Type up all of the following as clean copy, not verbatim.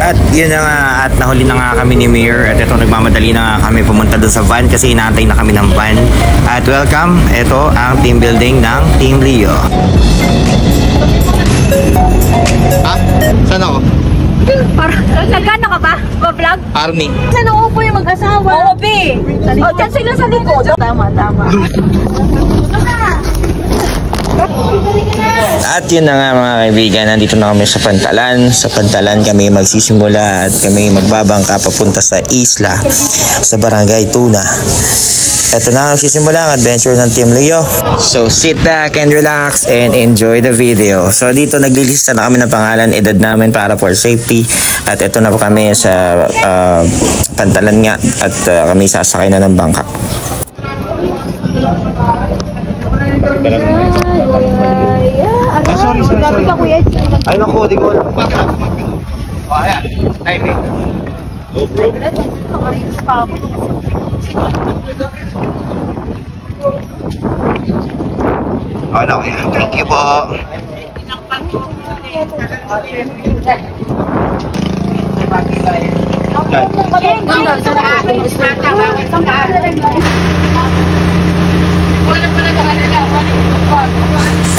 At yun na nga, at nahuli na nga kami ni Mayor. At ito, nagmamadali na nga kami pumunta doon sa van kasi inaantay na kami ng van. At welcome, ito ang team building ng Team Leo. Ha? Saan ako? Nagana ka ba? Ba-vlog? Army. Saan uupo yung mag-asawa? Oo, B. O, dyan sila sa likod. Tama. At yun na nga mga kaibigan, nandito na kami sa Pantalan. Sa Pantalan kami magsisimula at kami magbabangka papunta sa isla sa Barangay Tuna. Ito na magsisimula ang adventure ng Team Leo. So sit back and relax and enjoy the video. So dito naglilista na kami ng pangalan, edad namin para for safety. At ito na po kami sa Pantalan nga at kami sasakay na ng bangka. Sorry. Ay, naku, di ko alam. Ayan, timing. Ano, thank you po.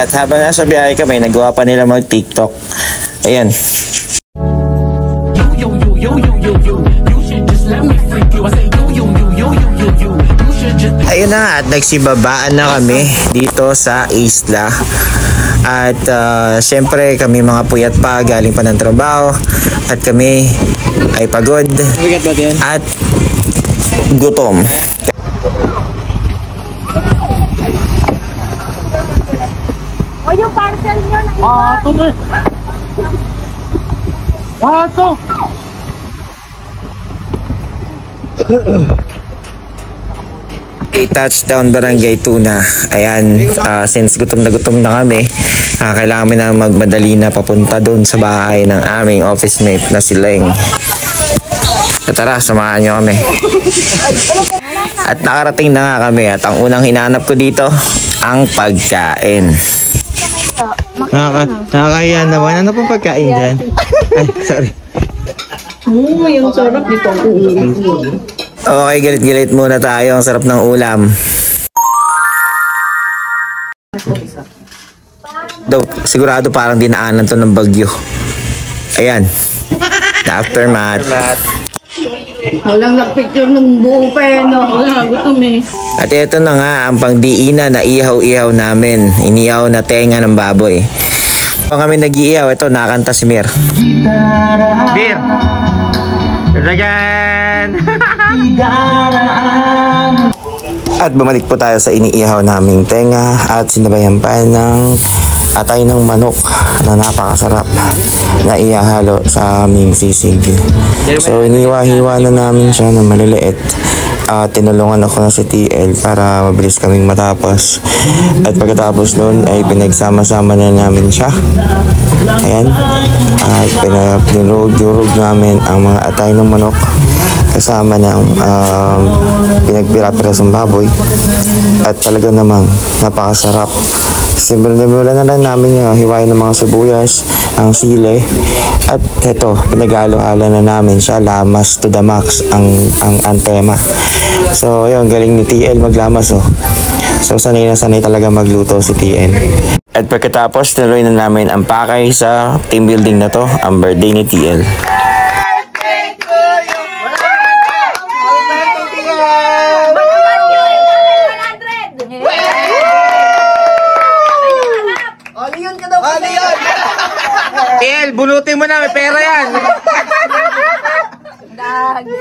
At habang nasa biyahe kami, nagawa pa nila mag-TikTok. Ayan. Ayun na, at nagsibabaan na kami dito sa isla. At syempre kami mga puyat pa, galing pa ng trabaho. At kami ay pagod. At gutom. O, yung parcel nyo na iba. Ito. Touchdown Barangay Tuna. Ayan, since gutom na kami, kailangan kami na magmadali na papunta doon sa bahay ng aming office mate na si Leng. So tara, samahan nyo kami. At nakarating na nga kami at ang unang hinanap ko dito, ang pagkain. Nakakahiya naman. Ano pong pagkain dyan? Ay, sorry. Yung sarap dito. Okay, galit-galit muna tayo. Ang sarap ng ulam. Sigurado parang dinaanan to ng bagyo. Ayan. The aftermath. Walang nagpicture ng buong peno. Wala, gutom eh. At ito na nga ang pangdiina na ihaw-ihaw namin. Inihaw na tenga ng baboy. Kung kami nag-iihaw, ito nakanta si Mir. Mir! Again! At bumalik po tayo sa iniihaw naming tenga at sinabayan pa ng atay ng manok na napakasarap na ihahalo sa aming sisig. So iniwa-hiwa na namin siya na maliliit. Tinulungan ako na si TL para mabilis kaming matapos. At pagkatapos nun ay pinagsama-sama na namin siya. Ayan. At pinurog namin ang mga atay ng manok kasama ng pinagpira-pira sa baboy. At talaga namang napakasarap. Simulan na lang namin yung hiwain ng mga sibuyas, ang sili. At eto, pinag-halo-halo na namin siya. Lamas to the max ang tema. So, yun, galing ni TL maglamas, oh. So, sanay na sanay talaga magluto si TL. At pagkatapos, tuloy na namin ang pakay sa team building na to, ang birthday ni TL. TL, bunutin mo na, may pera yan.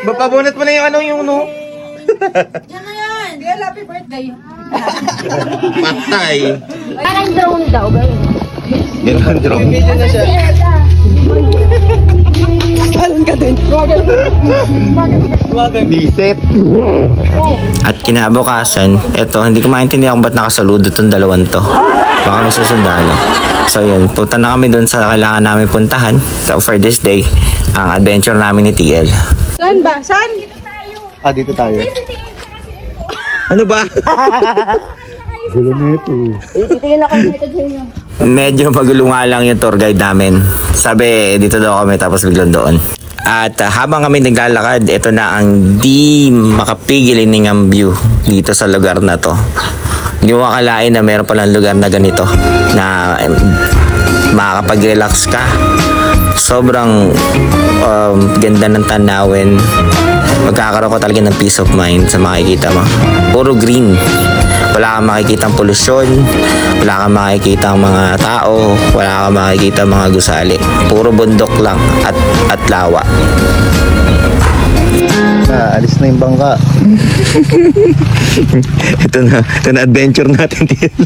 Pabunot mo na yung yung no. Diyan na yan. Girl, happy birthday. Patay. Parang drone daw, gawin. Drone. Video na siya. Talon ka din. Biset. At kinabukasan, eto, hindi ko maintindihan kung ba't nakasaludo itong dalawang to. Baka may susundalo. So yun, punta na kami dun sa kailangan namin puntahan. So for this day, ang adventure namin ni TL. Saan ba? Saan? Dito tayo. Ano ba? Gulo nito. Titingin ako dito dyan. medyo magulo nga lang yung tour guide namin. Sabi, dito daw kami tapos biglang doon. At habang kami naglalakad, ito na ang di makapigil iningang view dito sa lugar na to. Hindi mo akalain na meron palang lugar na ganito na makakapag-relax ka. Sobrang ganda ng tanawin. Magkakaroon ka talaga ng peace of mind sa makikita mo. Puro green. Wala kang makikita polusyon, wala kang makikita mga tao, wala kang makikita mga gusali. Puro bundok lang at lawa. Alis na yung bangka. ito na adventure natin dito.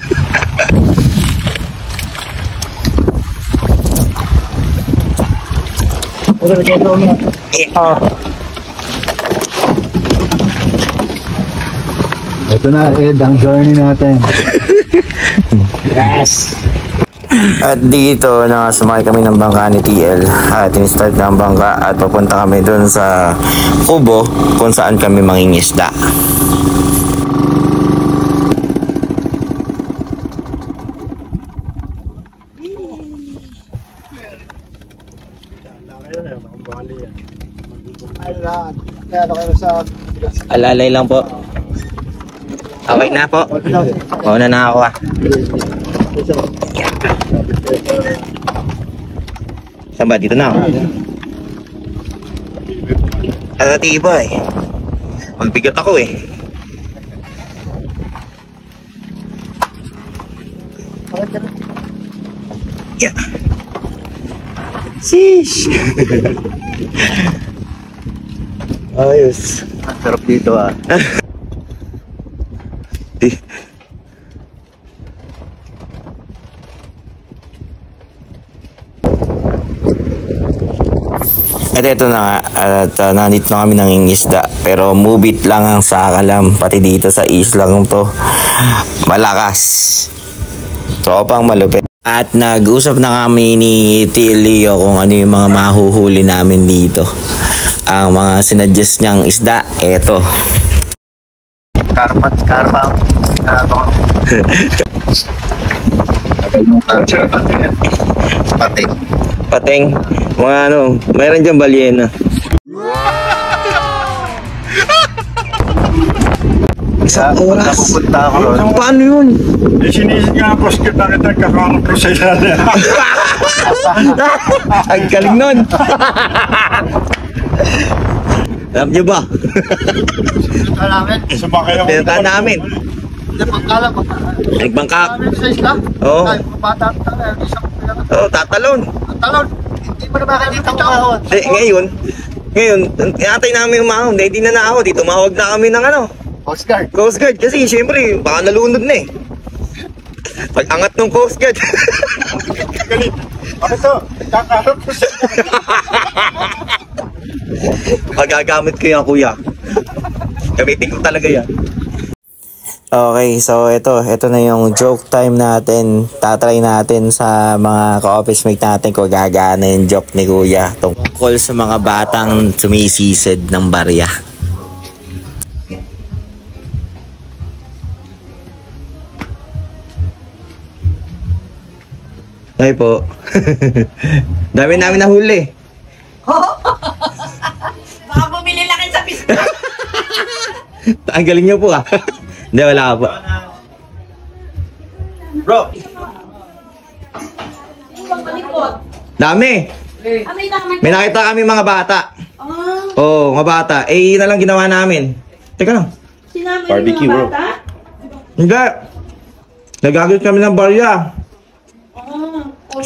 Ito na, Ed, ang journey natin. Yes! At dito na sumakay kami ng bangka ni TL at in-start na ang bangka at papunta kami dun sa kubo kung saan kami mangingisda. Alalay lang po. Okay na po. Mauna na ako ah. Saan ba? Dito na ako. Tibay. Magbigat ako eh. Yeah. Sheesh. Ayos. Sarap dito ah. At ito na nga, at nandito na kami nangingisda. Pero mubit lang ang sakalam, pati dito sa islang to. Malakas. Tropang malupit. At nag-usap na kami ni Leo kung ano yung mga mahuhuli namin dito. Ang mga sinuggest niyang isda, eto. Karpa. Pati. Pateng, mga ano, mayroon dyan balyena. Isang oras. Napupunta ako ron. Paano yun? Sinisig nga po skip na kita kakaroon ko sa ilalim. Ang galing nun. Alam niyo ba? Sumakay ako. Pinuntahan namin. Nagbangka. Oo. Oo, tatalon. Hindi mo na makikita ang kahon. Ngayon, tinatay namin yung mahon. Hindi na ako. Di tumawag na kami ng ano. Coast Guard. Coast Guard. Kasi syempre, baka nalunod na eh. Pag angat ng Coast Guard. Galit. Ano to? Kakaroon ko sa Pagagamit ko yan, kuya. Gamitin ko talaga yan. Okay, so ito na yung joke time natin. Tatry natin sa mga ka-office mate natin kung gagana yung joke ni kuya tungkol sa mga batang sumisisid ng barya. Ay po. Dami namin nahuli. Baka bumili lang kayo sa pista. Ang galing niyo po ah. Hindi, wala po. Bro! Dami! May nakita kami mga bata. Oo, mga bata. Eh, yun na lang ginawa namin. Teka lang. Barbecue, bro. Hindi. Nagagamit kami ng barya.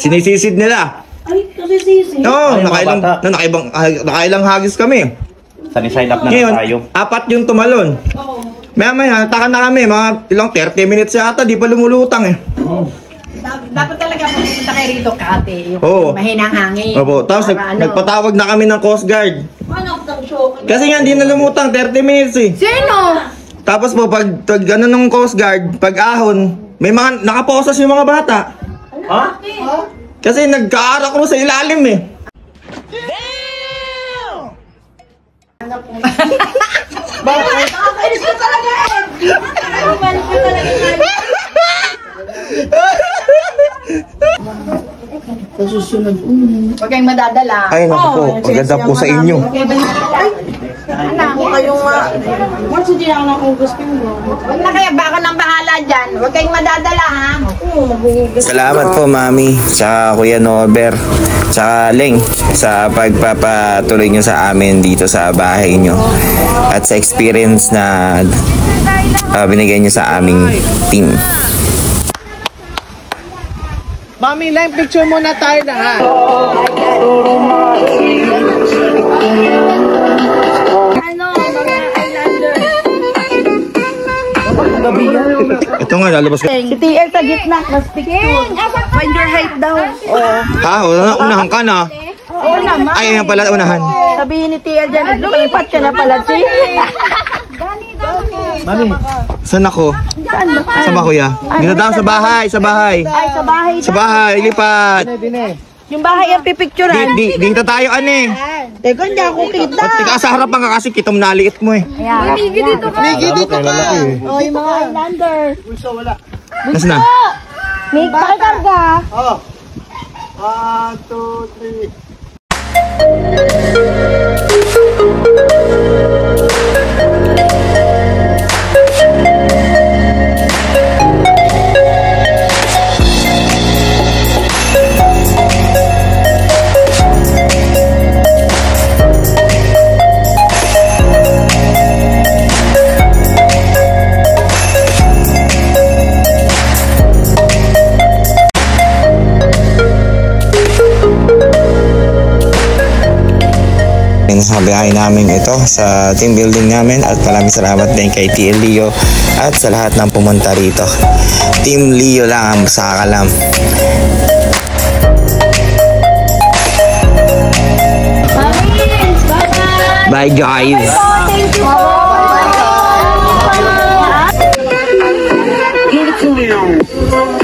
Sinisisid nila. Ay, kasi sisi. Oo, Ay, mga bata. nakailang hagis kami. Sunny side up na Ngayon, tayo. 4 yung tumalon. Oo. Maya, taka na kami. Mga ilang 30 minutes yata, di pa lumulutang eh. Dapat talaga pupunta kayo rito, Kate. Yung Oo. mahinang hangin. Opo, tapos Para ano? nagpatawag na kami ng Coast Guard. Ano ang show? Kasi nga, hindi na lumutang, 30 minutes eh. Sino? Tapos po, pag ano ng Coast Guard, pag ahon, may mga nakaposas yung mga bata. Ha? Kasi nagka-arak sa ilalim eh. Nakakainis ko talaga eh! Nakakainis ko talaga eh! Sa susunod. Huwag kayong madadala. Ay, naku po. Maganda po sa inyo. Anak, huwag kayong Sige ako ng gusto mo. Huwag na kaya baka nang bahala dyan. Huwag kayong madadala, ha? Salamat po, Mami, sa Kuya Norbert, sa Leng, sa pagpapatuloy nyo sa amin dito sa bahay nyo. At sa experience na binigay nyo sa aming team. Mami, live picture muna tayo na ha. Ito nga, lalabas ka. Si TL sa gitna. Mas picture. Find your height daw. Ha? Unahan ka na. Oo naman. Ay, yan pala, unahan. Sabihin ni TL dyan, lumipat ka na pala, si. Mami, Saan ako? Saan ba, Kuya? Dito daw, sa bahay, sa bahay. Ay, sa bahay. Sa bahay, lipat. Yung bahay ang pipicturean. Dito tayo, ane. Teka, hindi ako kita. At tika sa harapan ka kasi kitong naliit mo eh. Migi dito ka. Oh, yung mga Islander. Nasaan na? Mig, pakikarga. Oh. 1, 2, 3. Sa biyahe namin ito sa team building namin at maraming salamat din kay TL Leo at sa lahat ng pumunta rito. Team Leo lang ang masakalam. Bye guys! Thank you.